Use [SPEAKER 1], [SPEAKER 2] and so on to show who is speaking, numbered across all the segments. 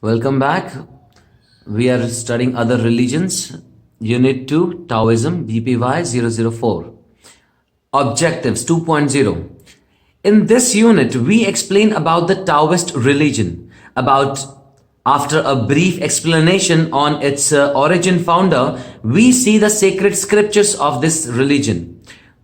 [SPEAKER 1] Welcome back. We are studying other religions. Unit 2, Taoism, BPY004. Objectives 2.0. In this unit, we explain about the Taoist religion. After a brief explanation on its origin founder, we see the sacred scriptures of this religion.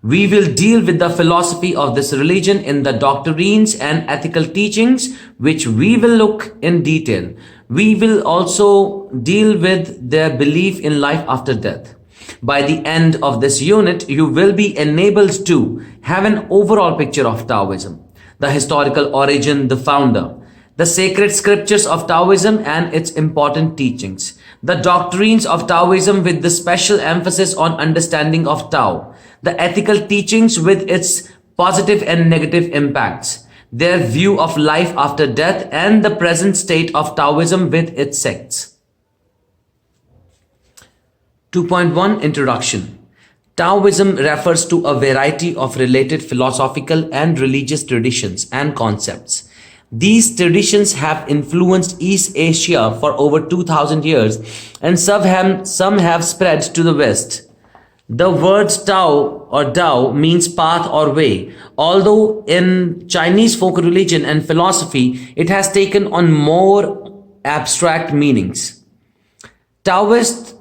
[SPEAKER 1] We will deal with the philosophy of this religion in the doctrines and ethical teachings, which we will look in detail. We will also deal with their belief in life after death. By the end of this unit, you will be enabled to have an overall picture of Taoism, the historical origin, the founder, the sacred scriptures of Taoism and its important teachings, the doctrines of Taoism with the special emphasis on understanding of Tao, the ethical teachings with its positive and negative impacts, their view of life after death, and the present state of Taoism with its sects. 2.1 Introduction. Taoism refers to a variety of related philosophical and religious traditions and concepts. These traditions have influenced East Asia for over 2000 years, and some have spread to the West. The word Tao or Dao means path or way, although in Chinese folk religion and philosophy, it has taken on more abstract meanings. Taoist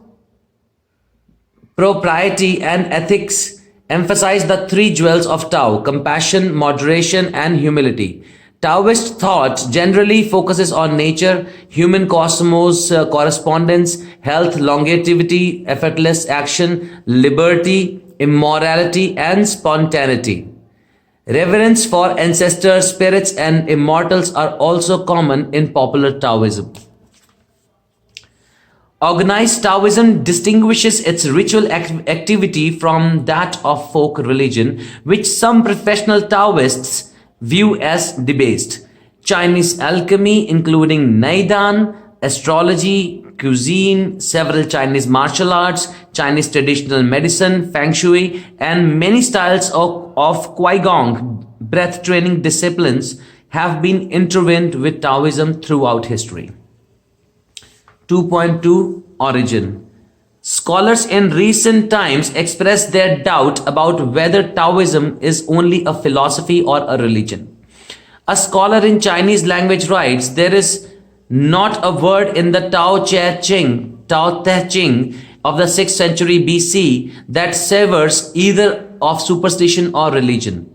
[SPEAKER 1] propriety and ethics emphasize the three jewels of Tao: compassion, moderation, and humility. Taoist thought generally focuses on nature, human cosmos, correspondence, health, longevity, effortless action, liberty, immorality, and spontaneity. Reverence for ancestors, spirits, and immortals are also common in popular Taoism. Organized Taoism distinguishes its ritual activity from that of folk religion, which some professional Taoists view as debased. Chinese alchemy, including Neidan, astrology, cuisine, several Chinese martial arts, Chinese traditional medicine, feng shui, and many styles of Qigong, breath training disciplines, have been intertwined with Taoism throughout history. 2.2 Origin. Scholars in recent times express their doubt about whether Taoism is only a philosophy or a religion. A scholar in Chinese language writes, there is not a word in the Tao Te Ching of the 6th century BC that savors either of superstition or religion.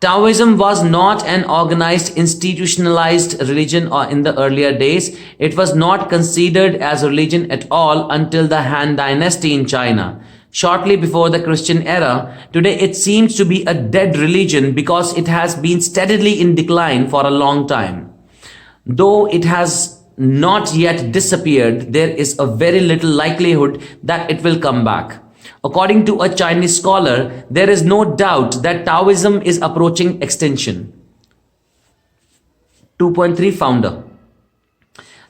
[SPEAKER 1] Taoism was not an organized, institutionalized religion in the earlier days. It was not considered as a religion at all until the Han Dynasty in China. Shortly before the Christian era, today it seems to be a dead religion because it has been steadily in decline for a long time. Though it has not yet disappeared, there is a very little likelihood that it will come back. According to a Chinese scholar, there is no doubt that Taoism is approaching extinction. 2.3 Founder.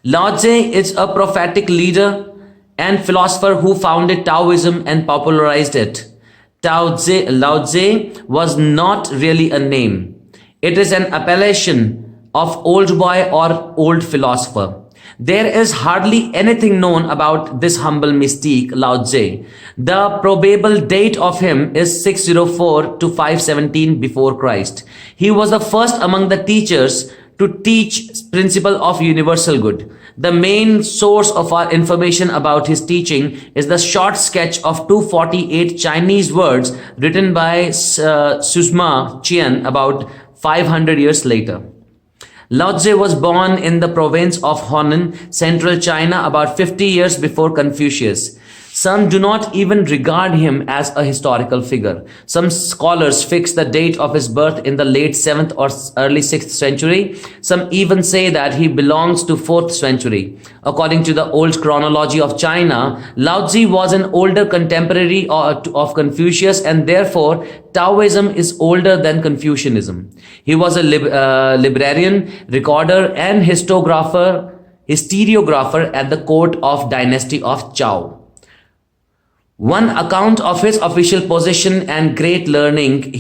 [SPEAKER 1] Lao Tse is a prophetic leader and philosopher who founded Taoism and popularized it. Lao Tse was not really a name. It is an appellation of old boy or old philosopher. There is hardly anything known about this humble mystique, Lao Tse. The probable date of him is 604 to 517 before Christ. He was the first among the teachers to teach principle of universal good. The main source of our information about his teaching is the short sketch of 248 Chinese words written by Suzma Qian about 500 years later. Lao Tse was born in the province of Honan, central China, about 50 years before Confucius. Some do not even regard him as a historical figure. Some scholars fix the date of his birth in the late 7th or early 6th century. Some even say that he belongs to 4th century. According to the old chronology of China, Lao Tse was an older contemporary of Confucius, and therefore Taoism is older than Confucianism. He was a librarian, recorder, and historiographer at the court of dynasty of Zhao. One account of his official position and great learning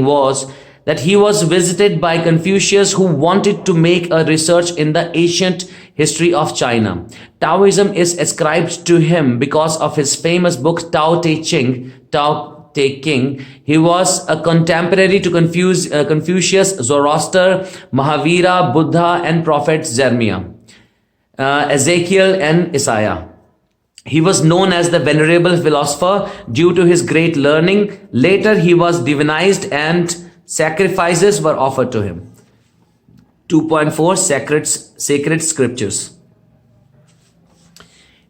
[SPEAKER 1] was that he was visited by Confucius, who wanted to make a research in the ancient history of China. Taoism is ascribed to him because of his famous book Tao Te Ching, Tao Te King. He was a contemporary to Confucius, Zoroaster, Mahavira, Buddha, and Prophet Jeremiah, Ezekiel, and Isaiah. He was known as the venerable philosopher due to his great learning. Later, he was divinized and sacrifices were offered to him. 2.4 Sacred Scriptures.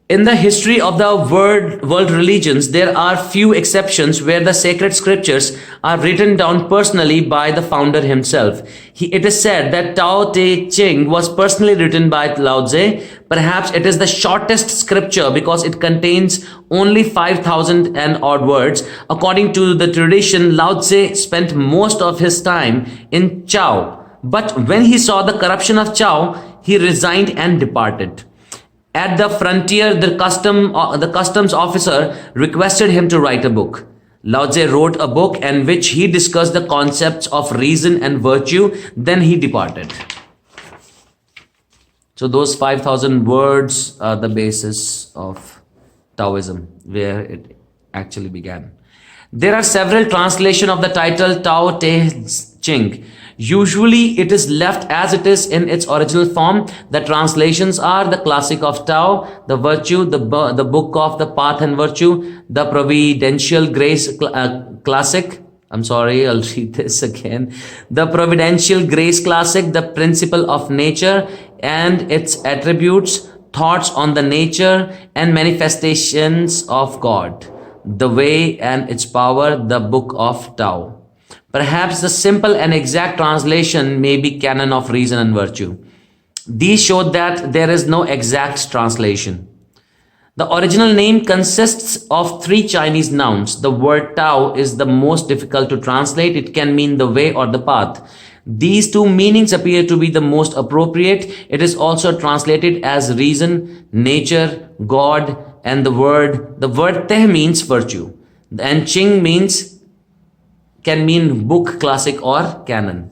[SPEAKER 1] In the history of the world religions, there are few exceptions where the sacred scriptures are written down personally by the founder himself. It is said that Tao Te Ching was personally written by Lao Tse. Perhaps it is the shortest scripture because it contains only 5,000 and odd words. According to the tradition, Lao Tse spent most of his time in Chao. But when he saw the corruption of Chao, he resigned and departed. At the frontier, the customs officer requested him to write a book. Lao Tse wrote a book in which he discussed the concepts of reason and virtue. Then he departed. So those 5,000 words are the basis of Taoism, where it actually began. There are several translations of the title Tao Te Ching. Usually it is left as it is in its original form. The translations are the Classic of Tao, the Virtue, the Book of the Path and Virtue, the Providential Grace Classic. I'm sorry, I'll read this again. The Providential Grace Classic, the Principle of Nature and its Attributes, Thoughts on the Nature and Manifestations of God, The Way and its Power, the Book of Tao. Perhaps the simple and exact translation may be Canon of Reason and Virtue. These show that there is no exact translation. The original name consists of 3 Chinese nouns. The word Tao is the most difficult to translate. It can mean the way or the path. These 2 meanings appear to be the most appropriate. It is also translated as reason, nature, God, and the word Te means virtue. And Ching can mean book, classic, or canon.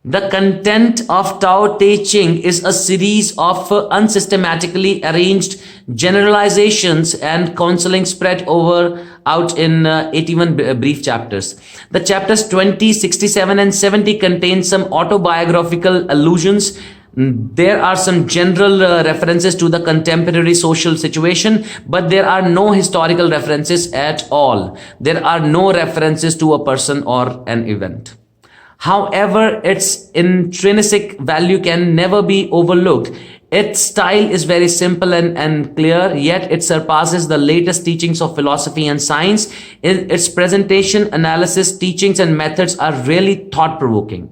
[SPEAKER 1] The content of Tao Te Ching is a series of unsystematically arranged generalizations and counseling spread out in 81 brief chapters. The chapters 20, 67, and 70 contain some autobiographical allusions. There are some general references to the contemporary social situation, but there are no historical references at all. There are no references to a person or an event. However, its intrinsic value can never be overlooked. Its style is very simple and clear, yet it surpasses the latest teachings of philosophy and science. Its presentation, analysis, teachings, and methods are really thought-provoking.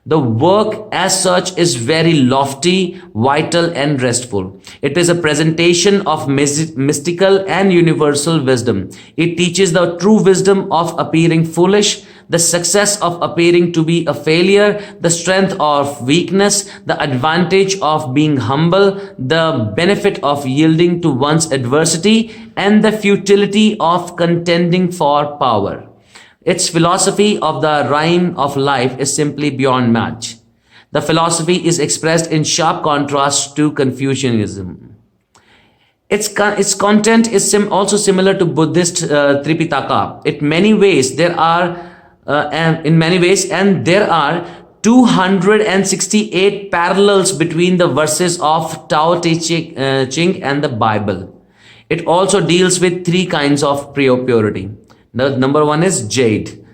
[SPEAKER 1] The work as such is very lofty, vital, and restful. It is a presentation of mystical and universal wisdom. It teaches the true wisdom of appearing foolish, the success of appearing to be a failure, the strength of weakness, the advantage of being humble, the benefit of yielding to one's adversity, and the futility of contending for power. Its philosophy of the rhyme of life is simply beyond match. The philosophy is expressed in sharp contrast to Confucianism. Its content is also similar to Buddhist Tripitaka. In many ways, there are 268 parallels between the verses of Tao Te Ching and the Bible. It also deals with 3 kinds of purity. The number 1 is jade,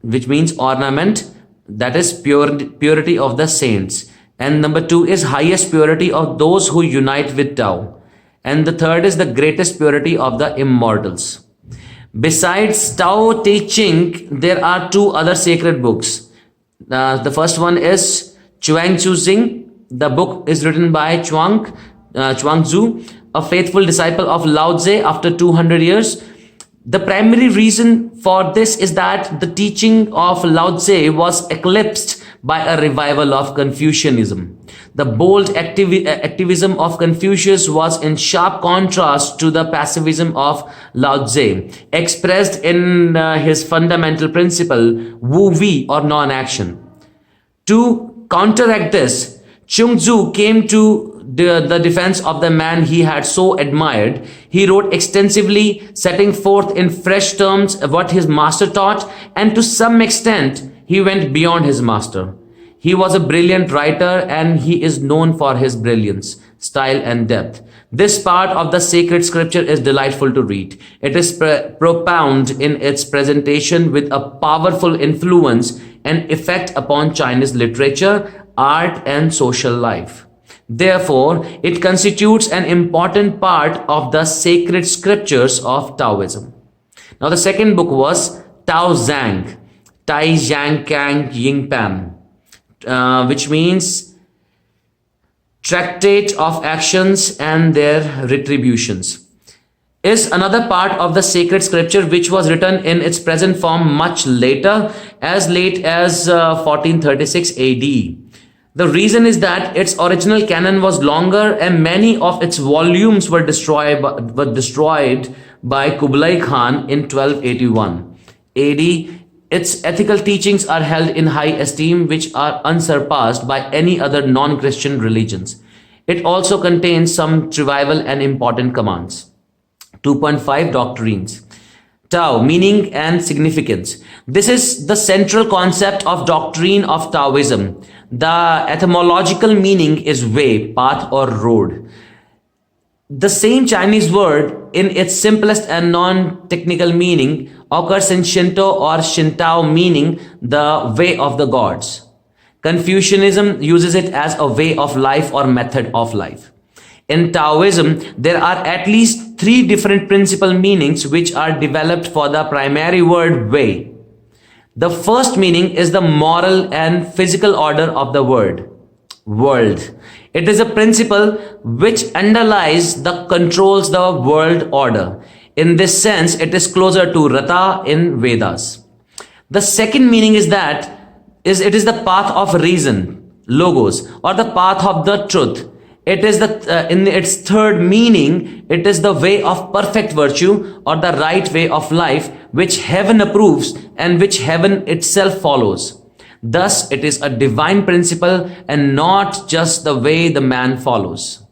[SPEAKER 1] which means ornament, that is purity of the saints. And number 2 is highest purity of those who unite with Tao. And the third is the greatest purity of the immortals. Besides Tao Te Ching, there are 2 other sacred books. The first one is Chuang Tzu Xing. The book is written by Chuang Tzu, a faithful disciple of Lao Tse after 200 years. The primary reason for this is that the teaching of Lao Tse was eclipsed by a revival of Confucianism. The bold activism of Confucius was in sharp contrast to the pacifism of Lao Tzu, expressed in his fundamental principle, Wu Wei, or non-action. To counteract this, Chung Tzu came to the defense of the man he had so admired. He wrote extensively, setting forth in fresh terms what his master taught, and to some extent, he went beyond his master. He was a brilliant writer, and he is known for his brilliance, style, and depth. This part of the sacred scripture is delightful to read. It is profound in its presentation, with a powerful influence and effect upon Chinese literature, art, and social life. Therefore, it constitutes an important part of the sacred scriptures of Taoism. Now, the second book was Tao Zhang, Tai Zhang Kang Ying Pan, which means Tractate of Actions and Their Retributions, is another part of the sacred scripture which was written in its present form much later, as late as 1436 AD. The reason is that its original canon was longer and many of its volumes were destroyed by Kublai Khan in 1281 AD. Its ethical teachings are held in high esteem, which are unsurpassed by any other non-Christian religions. It also contains some trivial and important commands. 2.5 Doctrines. Tao, meaning and significance. This is the central concept of doctrine of Taoism. The etymological meaning is way, path, or road. The same Chinese word, in its simplest and non-technical meaning, occurs in Shinto or Shintao, meaning the way of the gods. Confucianism uses it as a way of life or method of life. In Taoism, there are at least 3 different principal meanings which are developed for the primary word way. The first meaning is the moral and physical order of the world. It is a principle which underlies the controls the world order. In this sense, it is closer to Rata in Vedas. The second meaning is it is the path of reason, logos, or the path of the truth. It is in its third meaning, it is the way of perfect virtue or the right way of life which heaven approves and which heaven itself follows. Thus, it is a divine principle and not just the way the man follows.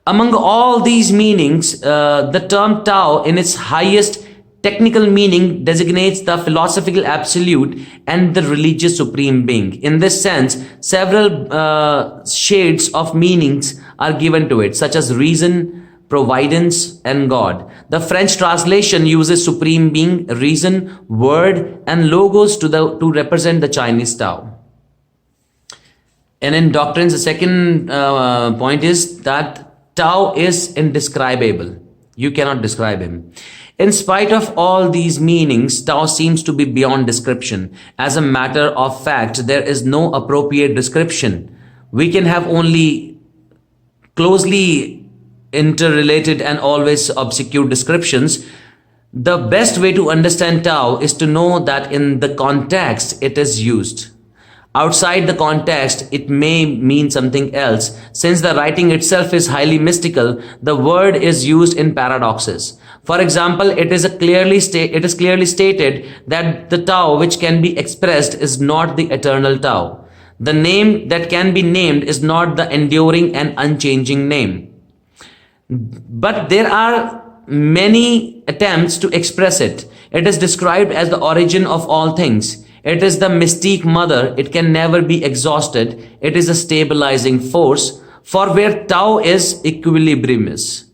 [SPEAKER 1] Among all these meanings, the term Tao in its highest technical meaning designates the philosophical absolute and the religious supreme being. In this sense, several shades of meanings are given to it, such as reason, providence, and God. The French translation uses supreme being, reason, word, and logos to represent the Chinese Tao. And in doctrines, the second point is that Tao is indescribable. You cannot describe him. In spite of all these meanings, Tao seems to be beyond description. As a matter of fact, there is no appropriate description. We can have only closely interrelated and always obscure descriptions. The best way to understand Tao is to know that in the context it is used. Outside the context, it may mean something else. Since the writing itself is highly mystical, the word is used in paradoxes. For example, it is clearly stated that the Tao which can be expressed is not the eternal Tao. The name that can be named is not the enduring and unchanging name. But there are many attempts to express it. It is described as the origin of all things. It is the mystique mother. It can never be exhausted. It is a stabilizing force. For where Tao is, equilibrium is.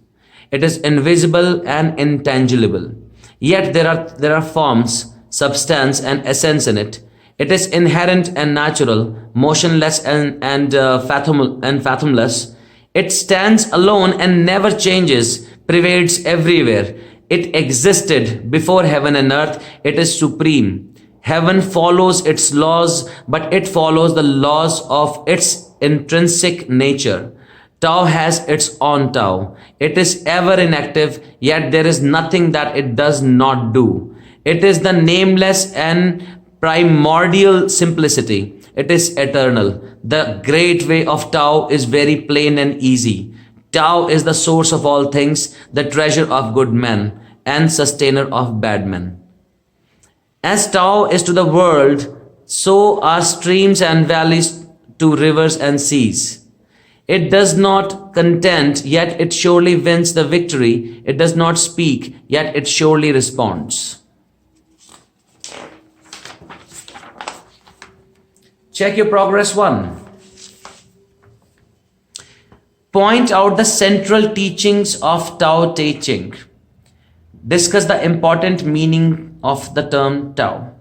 [SPEAKER 1] It is invisible and intangible. Yet there are forms, substance, and essence in it. It is inherent and natural, motionless and fathomless. It stands alone and never changes, pervades everywhere. It existed before heaven and earth. It is supreme. Heaven follows its laws, but it follows the laws of its intrinsic nature. Tao has its own Tao. It is ever inactive, yet there is nothing that it does not do. It is the nameless and primordial simplicity. It is eternal. The great way of Tao is very plain and easy. Tao is the source of all things, the treasure of good men, and sustainer of bad men. As Tao is to the world, so are streams and valleys to rivers and seas. It does not contend, yet it surely wins the victory. It does not speak, yet it surely responds. Check your progress 1. Point out the central teachings of Tao Te Ching. Discuss the important meaning of the term Tao.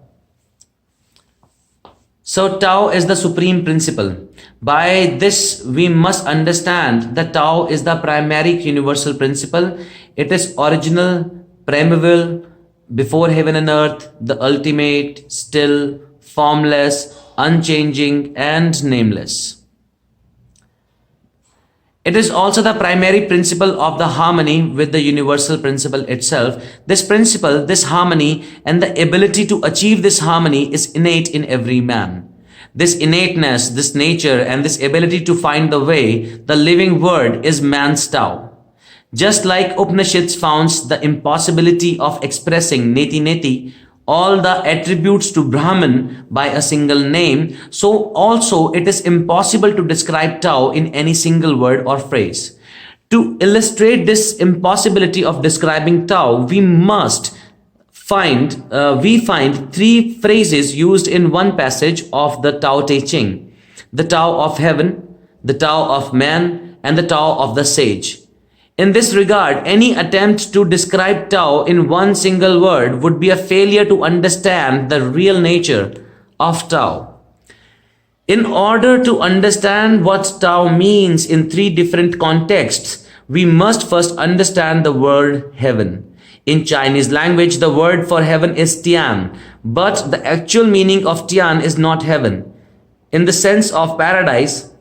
[SPEAKER 1] So Tao is the supreme principle. By this we must understand that Tao is the primary universal principle. It is original, primeval, before heaven and earth, the ultimate, still, formless, unchanging, and nameless. It is also the primary principle of the harmony with the universal principle itself. This principle, this harmony, and the ability to achieve this harmony is innate in every man. This innateness, this nature, and this ability to find the way, the living word, is man's Tao. Just like Upanishads founds the impossibility of expressing neti neti, all the attributes to Brahman by a single name, so also it is impossible to describe Tao in any single word or phrase. To illustrate this impossibility of describing Tao, we find 3 phrases used in one passage of the Tao Te Ching: the Tao of heaven, the Tao of man, and the Tao of the sage. In this regard, any attempt to describe Tao in one single word would be a failure to understand the real nature of Tao. In order to understand what Tao means in 3 different contexts, we must first understand the word heaven. In Chinese language, the word for heaven is tian, but the actual meaning of tian is not heaven in the sense of paradise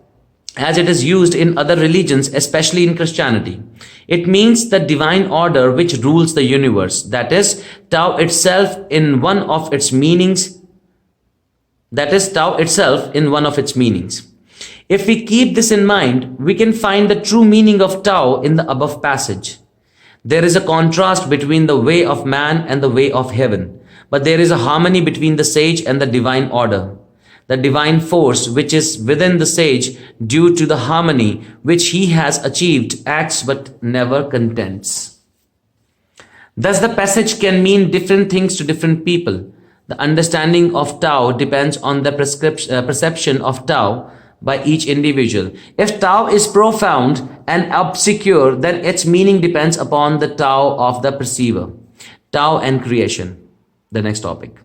[SPEAKER 1] as it is used in other religions, especially in Christianity. It means the divine order which rules the universe, that is, Tao itself in one of its meanings. If we keep this in mind, we can find the true meaning of Tao in the above passage. There is a contrast between the way of man and the way of heaven, but there is a harmony between the sage and the divine order. The divine force which is within the sage, due to the harmony which he has achieved, acts but never contents. Thus the passage can mean different things to different people. The understanding of Tao depends on the perception of Tao by each individual. If Tao is profound and obscure, then its meaning depends upon the Tao of the perceiver. Tao and creation. The next topic.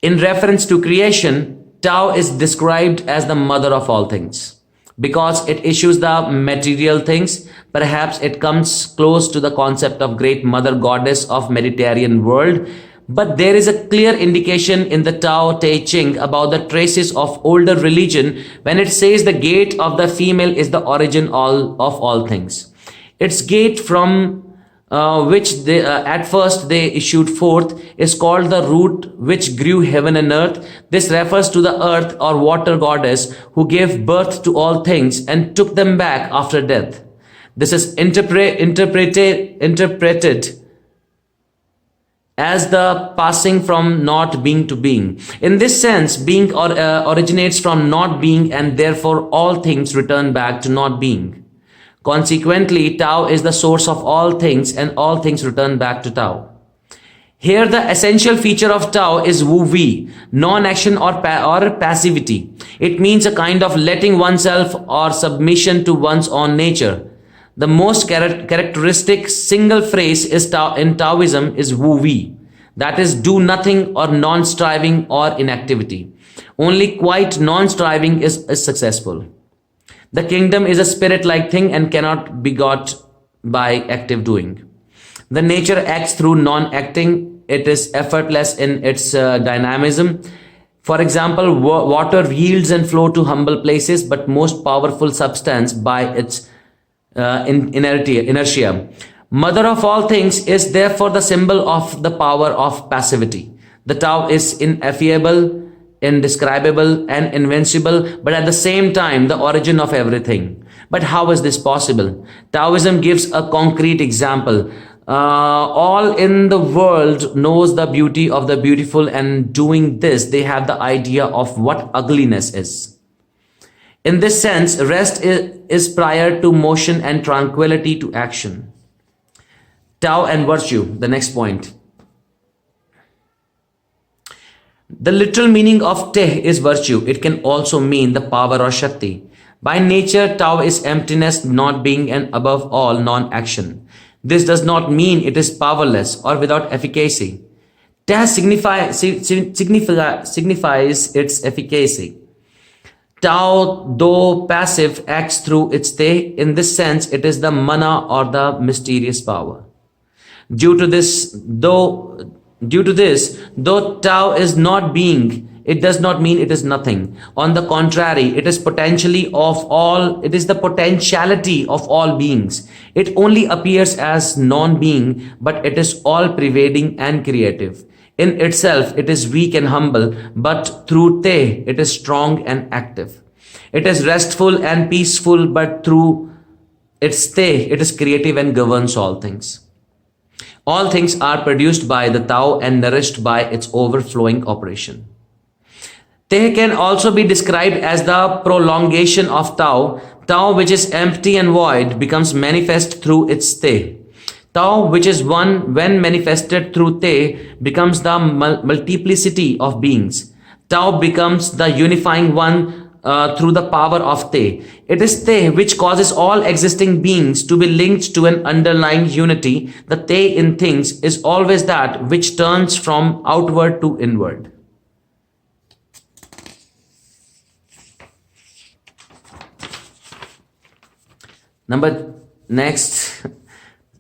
[SPEAKER 1] In reference to creation, Tao is described as the mother of all things. Because it issues the material things, perhaps it comes close to the concept of great mother goddess of Mediterranean world. But there is a clear indication in the Tao Te Ching about the traces of older religion when it says the gate of the female is the origin of all things. Its gate from which they, at first they issued forth is called the root which grew heaven and earth. This refers to the earth or water goddess who gave birth to all things and took them back after death. This is interpreted as the passing from not being to being. In this sense, being originates from not being, and therefore all things return back to not being. Consequently, Tao is the source of all things, and all things return back to Tao. Here the essential feature of Tao is wu-wei, non-action or passivity. It means a kind of letting oneself or submission to one's own nature. The most characteristic single phrase in Taoism is wu-wei, that is, do nothing or non-striving or inactivity. Only quiet non-striving is successful. The kingdom is a spirit-like thing and cannot be got by active doing. The nature acts through non-acting. It is effortless in its dynamism. For example, water yields and flows to humble places, but most powerful substance by its inertia. Mother of all things is therefore the symbol of the power of passivity. The Tao is ineffable indescribable, and invincible, but at the same time, the origin of everything. But how is this possible? Taoism gives a concrete example. All in the world knows the beauty of the beautiful, and doing this, they have the idea of what ugliness is. In this sense, rest is prior to motion and tranquility to action. Tao and virtue, the next point. The literal meaning of te is virtue. It can also mean the power or Shakti. By nature, Tao is emptiness, not being, and above all, non-action. This does not mean it is powerless or without efficacy. Te signifies its efficacy. Tao, though passive, acts through its te. In this sense, it is the mana or the mysterious power. Due to this, though Tao is not being, it does not mean it is nothing. On the contrary, it is the potentiality of all beings. It only appears as non-being, but it is all-pervading and creative. In itself, it is weak and humble, but through te, it is strong and active. It is restful and peaceful, but through its te, it is creative and governs all things. All things are produced by the Tao and nourished by its overflowing operation. Te can also be described as the prolongation of Tao. Tao, which is empty and void, becomes manifest through its te. Tao, which is one, when manifested through te, becomes the multiplicity of beings. Tao becomes the unifying one through the power of te. It is te which causes all existing beings to be linked to an underlying unity. The te in things is always that which turns from outward to inward. Next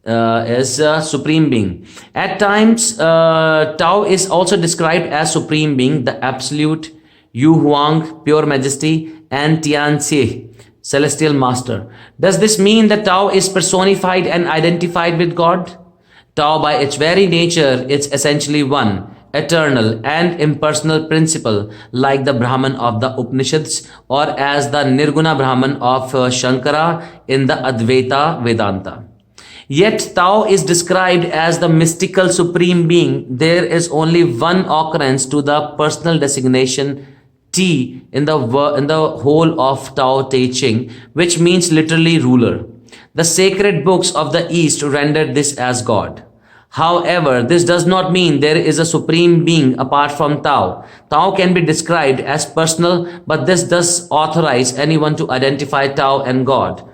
[SPEAKER 1] is Supreme Being. At times, Tao is also described as Supreme Being, the Absolute, Yu Huang, Pure Majesty, and Tian Xie, Celestial Master. Does this mean that Tao is personified and identified with God? Tao, by its very nature, is essentially one, eternal and impersonal principle, like the Brahman of the Upanishads or as the Nirguna Brahman of Shankara in the Advaita Vedanta. Yet Tao is described as the mystical Supreme Being. There is only one occurrence to the personal designation T in the whole of Tao Te Ching, which means literally ruler. The sacred books of the East rendered this as God. However, this does not mean there is a Supreme Being apart from Tao. Tao can be described as personal, but this does authorize anyone to identify Tao and God.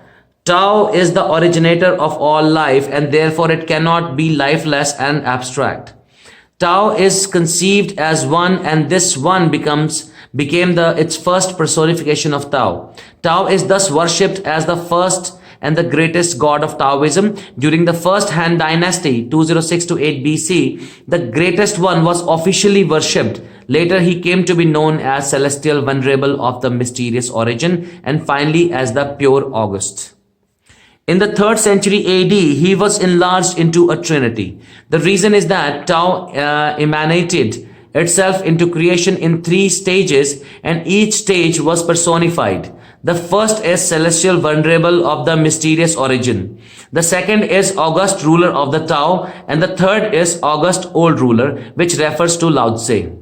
[SPEAKER 1] Tao is the originator of all life, and therefore it cannot be lifeless and abstract. Tao is conceived as one, and this one became its first personification of Tao. Tao is thus worshipped as the first and the greatest god of Taoism. During the first Han Dynasty, 206 to 8 BC, the greatest one was officially worshipped. Later, he came to be known as Celestial Venerable of the mysterious origin, and finally as the Pure August. In the 3rd century AD, he was enlarged into a trinity. The reason is that Tao emanated itself into creation in 3 stages, and each stage was personified. The first is Celestial Venerable of the mysterious origin. The second is August Ruler of the Tao, and the third is August Old Ruler, which refers to Lao Tse.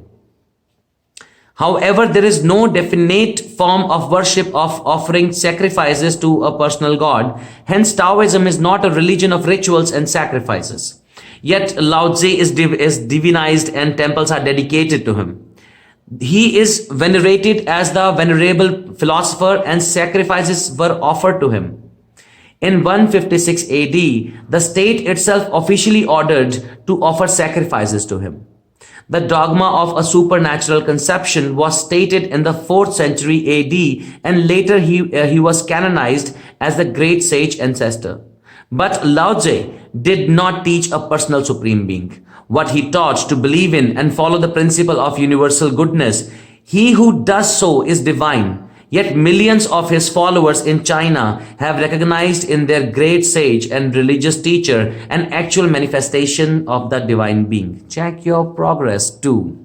[SPEAKER 1] However, there is no definite form of worship of offering sacrifices to a personal god. Hence, Taoism is not a religion of rituals and sacrifices. Yet, Lao Tse is divinized and temples are dedicated to him. He is venerated as the venerable philosopher, and sacrifices were offered to him. In 156 AD, the state itself officially ordered to offer sacrifices to him. The dogma of a supernatural conception was stated in the 4th century AD, and later he was canonized as the great sage ancestor. But Lao Tse did not teach a personal Supreme Being. What he taught to believe in and follow the principle of universal goodness. He who does so is divine. Yet millions of his followers in China have recognized in their great sage and religious teacher an actual manifestation of the divine being. Check your progress too.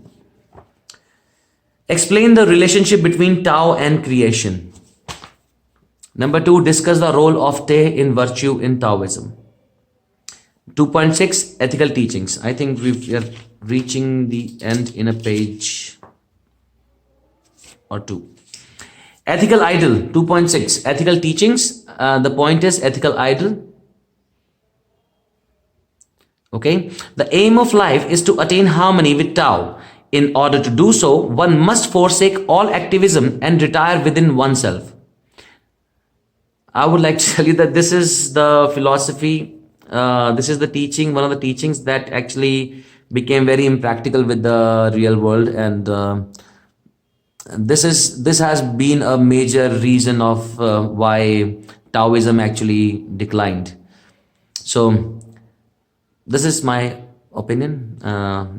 [SPEAKER 1] Explain the relationship between Tao and creation. Number 2, discuss the role of Te in virtue in Taoism. 2.6, ethical teachings. I think we are reaching the end in a page or two. Ethical idol, 2.6, ethical teachings. The point is ethical idol. Okay, the aim of life is to attain harmony with Tao. In order to do so, one must forsake all activism and retire within oneself. I would like to tell you that this is the philosophy, this is the teaching, one of the teachings that actually became very impractical with the real world, and this has been a major reason of why Taoism actually declined. So this is my opinion,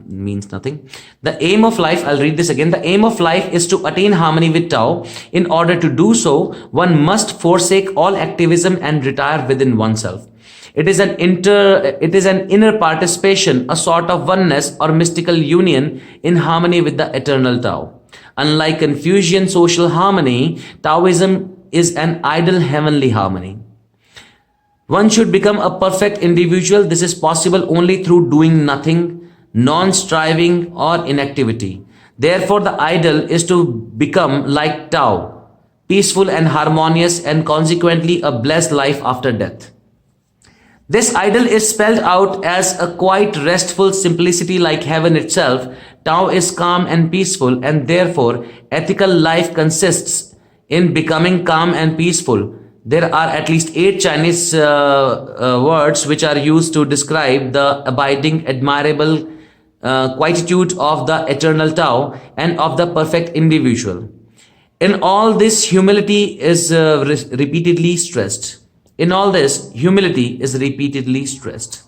[SPEAKER 1] means nothing. The aim of life, I'll read this again. The aim of life is to attain harmony with Tao. In order to do so, one must forsake all activism and retire within oneself. It is an inner participation, a sort of oneness or mystical union in harmony with the eternal Tao. Unlike Confucian social harmony, Taoism is an ideal heavenly harmony. One should become a perfect individual. This is possible only through doing nothing, non-striving or inactivity. Therefore, the ideal is to become like Tao, peaceful and harmonious, and consequently a blessed life after death. This ideal is spelled out as a quite restful simplicity like heaven itself. Tao is calm and peaceful, and therefore ethical life consists in becoming calm and peaceful. There are at least 8 Chinese words which are used to describe the abiding, admirable quietude of the eternal Tao and of the perfect individual. In all this, humility is repeatedly stressed. In all this, humility is repeatedly stressed.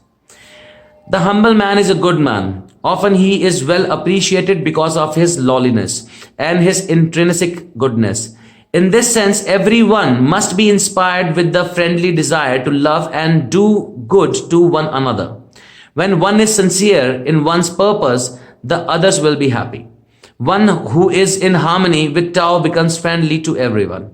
[SPEAKER 1] The humble man is a good man. Often he is well appreciated because of his lowliness and his intrinsic goodness. In this sense, everyone must be inspired with the friendly desire to love and do good to one another. When one is sincere in one's purpose, the others will be happy. One who is in harmony with Tao becomes friendly to everyone.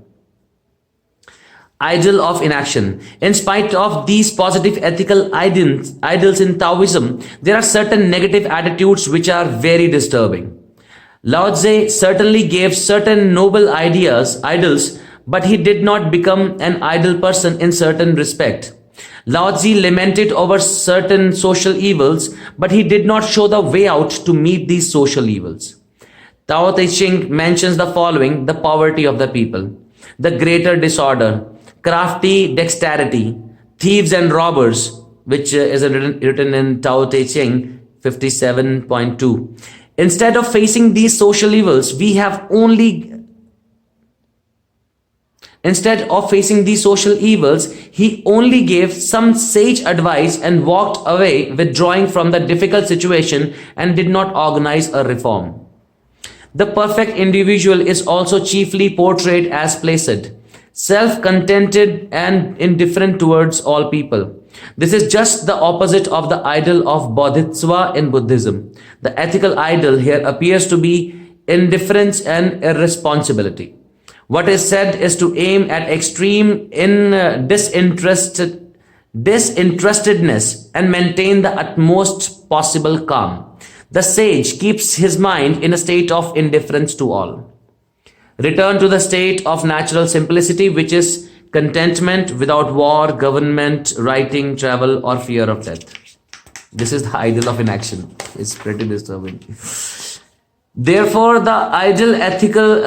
[SPEAKER 1] Ideal of inaction. In spite of these positive ethical ideals in Taoism, there are certain negative attitudes which are very disturbing. Lao Tse certainly gave certain noble idols, but he did not become an idle person in certain respect. Lao Tse lamented over certain social evils, but he did not show the way out to meet these social evils. Tao Te Ching mentions the following: the poverty of the people, the greater disorder, crafty dexterity, thieves and robbers, which is written in Tao Te Ching 57.2. Instead of facing these social evils, he only gave some sage advice and walked away, withdrawing from the difficult situation, and did not organize a reform. The perfect individual is also chiefly portrayed as placid, self-contented and indifferent towards all people. This is just the opposite of the ideal of Bodhisattva in Buddhism. The ethical ideal here appears to be indifference and irresponsibility. What is said is to aim at extreme disinterestedness and maintain the utmost possible calm. The sage keeps his mind in a state of indifference to all. Return to the state of natural simplicity, which is contentment without war, government, writing, travel, or fear of death. This is the ideal of inaction. It's pretty disturbing. Therefore, the ethical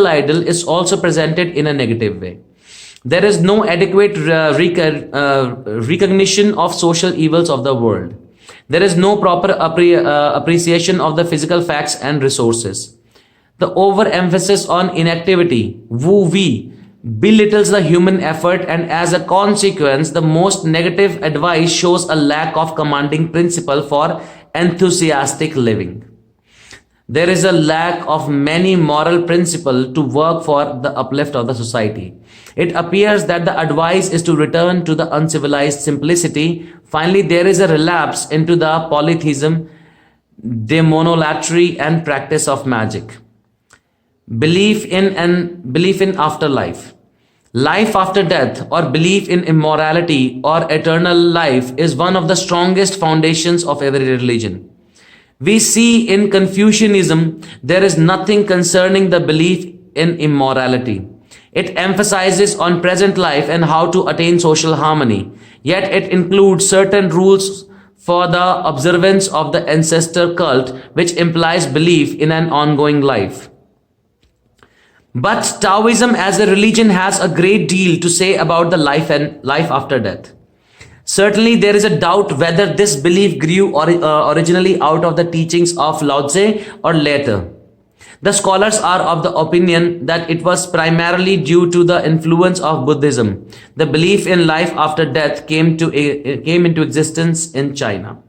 [SPEAKER 1] ideal is also presented in a negative way. There is no adequate recognition of social evils of the world. There is no proper appreciation of the physical facts and resources. The overemphasis on inactivity, wu-wei, belittles the human effort, and as a consequence, the most negative advice shows a lack of commanding principle for enthusiastic living. there is a lack of many moral principles to work for the uplift of the society. It appears that the advice is to return to the uncivilized simplicity. Finally, there is a relapse into the polytheism, demonolatry, and practice of magic. Belief in afterlife. Life after death, or belief in immorality or eternal life, is one of the strongest foundations of every religion. We see in Confucianism there is nothing concerning the belief in immorality. It emphasizes on present life and how to attain social harmony. Yet it includes certain rules for the observance of the ancestor cult, which implies belief in an ongoing life. But Taoism as a religion has a great deal to say about the life and life after death. Certainly, there is a doubt whether this belief grew originally out of the teachings of Lao Tse or later. The scholars are of the opinion that it was primarily due to the influence of Buddhism. The belief in life after death came into existence in China.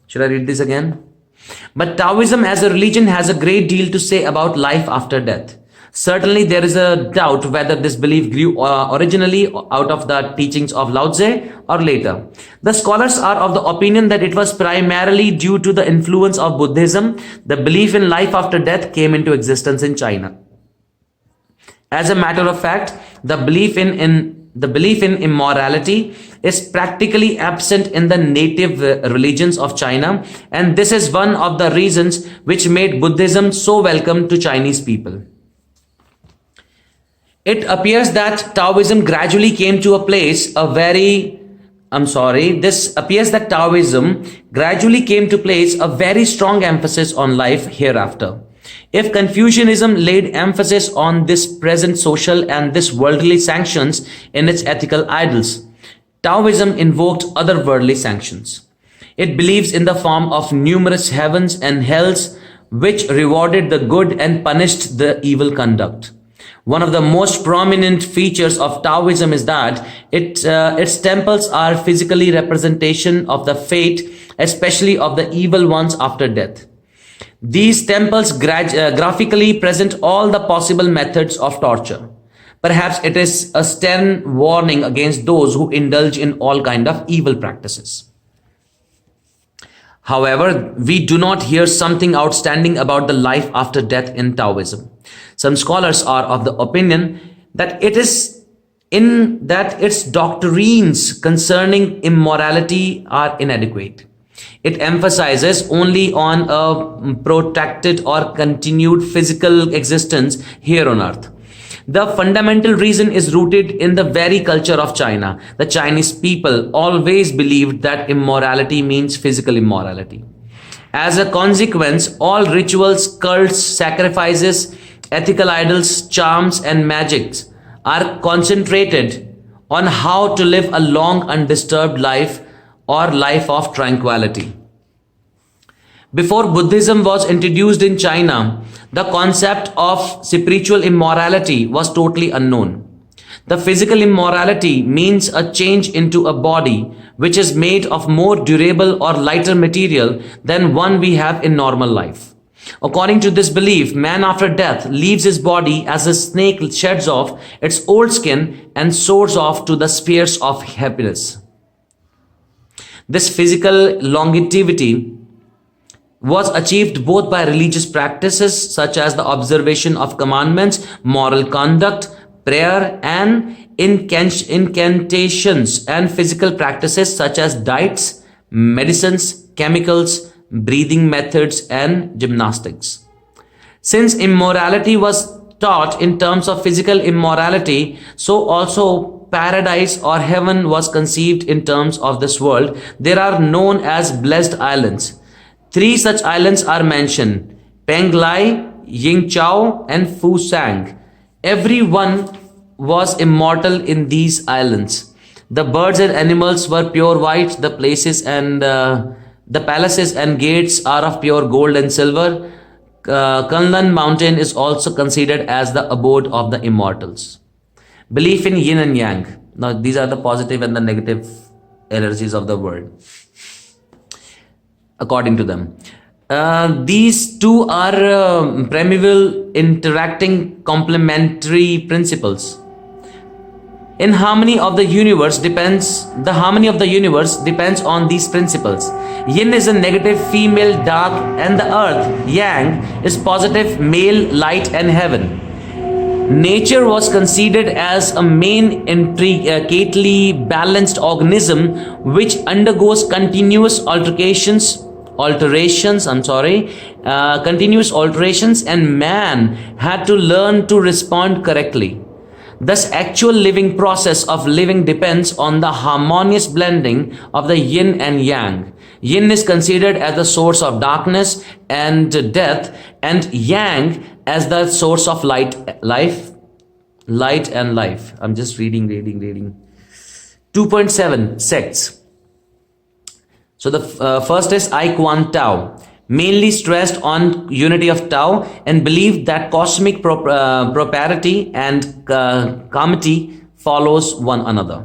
[SPEAKER 1] Should I read this again? But Taoism as a religion has a great deal to say about life after death. Certainly, there is a doubt whether this belief grew originally out of the teachings of Lao Tse or later. The scholars are of the opinion that it was primarily due to the influence of Buddhism. The belief in life after death came into existence in China. As a matter of fact, the belief in immorality is practically absent in the native religions of China, and this is one of the reasons which made Buddhism so welcome to Chinese people. It appears that Taoism gradually came to a place this appears that Taoism gradually came to place a very strong emphasis on life hereafter. If Confucianism laid emphasis on this present social and this worldly sanctions in its ethical ideals, Taoism invoked other worldly sanctions. It believes in the form of numerous heavens and hells which rewarded the good and punished the evil conduct. One of the most prominent features of Taoism is that its temples are physically representation of the fate, especially of the evil ones after death. These temples graphically present all the possible methods of torture. Perhaps it is a stern warning against those who indulge in all kind of evil practices. However, we do not hear something outstanding about the life after death in Taoism. Some scholars are of the opinion that its doctrines concerning immorality are inadequate. It emphasizes only on a protracted or continued physical existence here on earth. The fundamental reason is rooted in the very culture of China. The Chinese people always believed that immorality means physical immorality. As a consequence, all rituals, cults, sacrifices, ethical idols, charms, and magics are concentrated on how to live a long, undisturbed life or life of tranquility. Before Buddhism was introduced in China, the concept of spiritual immorality was totally unknown. The physical immorality means a change into a body which is made of more durable or lighter material than one we have in normal life. According to this belief, man after death leaves his body as a snake sheds off its old skin and soars off to the spheres of happiness. This physical longevity was achieved both by religious practices such as the observation of commandments, moral conduct, prayer, and incantations, and physical practices such as diets, medicines, chemicals, breathing methods, and gymnastics. Since immorality was taught in terms of physical immorality, so also paradise or heaven was conceived in terms of this world. There are known as blessed islands. 3 such islands are mentioned: Penglai, Yingchao, and Fusang. Everyone was immortal in these islands. The birds and animals were pure white. The palaces and gates are of pure gold and silver. Kunlun mountain is also considered as the abode of the immortals. Belief in yin and yang. Now these are the positive and the negative energies of the world, according to them. These two are primeval, interacting, complementary principles. In harmony of the universe depends the harmony of the universe depends on these principles. Yin is a negative, female, dark, and the earth, yang, is positive, male, light, and heaven. Nature was considered as a main intricately balanced organism which undergoes continuous alterations, and man had to learn to respond correctly. Thus, actual living process of living depends on the harmonious blending of the yin and yang. Yin is considered as the source of darkness and death, and yang as the source of light and life. I'm just reading. 2.7 sects. So the first is I Quan Tao, mainly stressed on unity of Tao and believed that cosmic propriety and comity follows one another.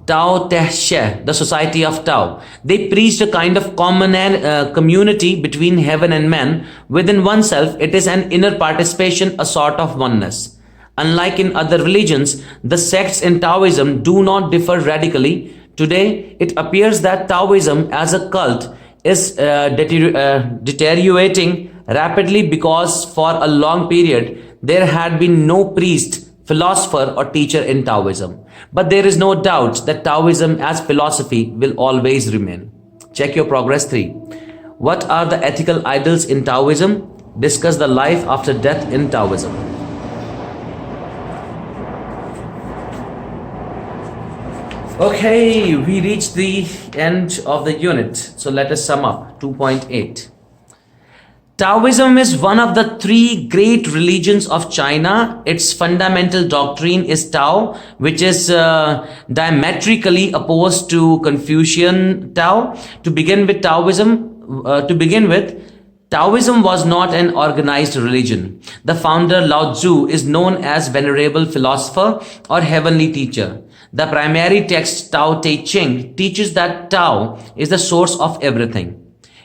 [SPEAKER 1] Tao Te She, the Society of Tao. They preached a kind of common community between heaven and man. Within oneself, it is an inner participation, a sort of oneness. Unlike in other religions, the sects in Taoism do not differ radically. Today, it appears that Taoism as a cult is deteriorating rapidly because for a long period, there had been no priest, philosopher, or teacher in Taoism. But there is no doubt that Taoism as philosophy will always remain. Check your progress 3. What are the ethical ideals in Taoism? Discuss the life after death in Taoism. Okay, we reached the end of the unit. So let us sum up. 2.8. Taoism is one of the 3 great religions of China. Its fundamental doctrine is Tao, which is diametrically opposed to Confucian Tao. To begin with, Taoism was not an organized religion. The founder Lao Tzu is known as venerable philosopher or heavenly teacher. The primary text Tao Te Ching teaches that Tao is the source of everything.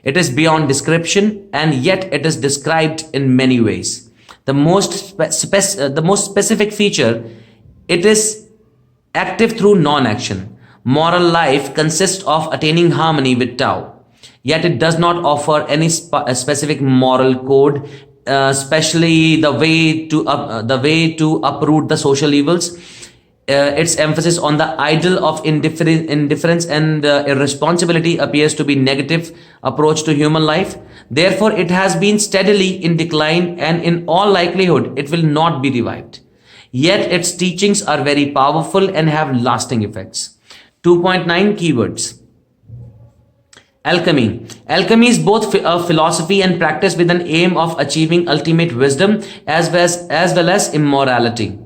[SPEAKER 1] It is beyond description, and yet it is described in many ways. The most specific feature, it is active through non-action. Moral life consists of attaining harmony with Tao. Yet it does not offer any specific moral code, especially the way to uproot the social evils. Its emphasis on the ideal of indifference and irresponsibility appears to be negative approach to human life. Therefore, it has been steadily in decline, and in all likelihood, it will not be revived. Yet, its teachings are very powerful and have lasting effects. 2.9 keywords. Alchemy. Alchemy is both a philosophy and practice with an aim of achieving ultimate wisdom as well as immorality,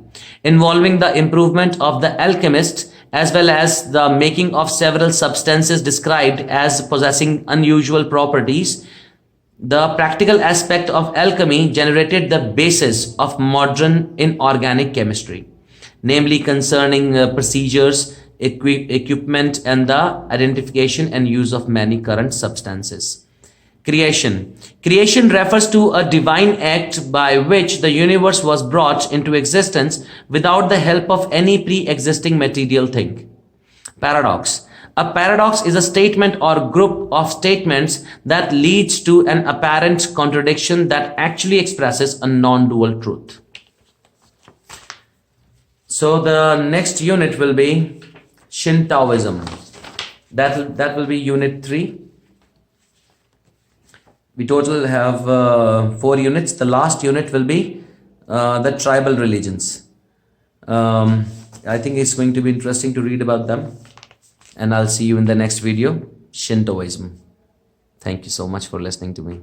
[SPEAKER 1] involving the improvement of the alchemist as well as the making of several substances described as possessing unusual properties. The practical aspect of alchemy generated the basis of modern inorganic chemistry, namely concerning procedures, equipment, and the identification and use of many current substances. Creation. Creation refers to a divine act by which the universe was brought into existence without the help of any pre-existing material thing. Paradox. A paradox is a statement or group of statements that leads to an apparent contradiction that actually expresses a non-dual truth. So the next unit will be Shintoism. That will be unit 3. We total have 4 units. The last unit will be the tribal religions. I think it's going to be interesting to read about them. And I'll see you in the next video, Shintoism. Thank you so much for listening to me.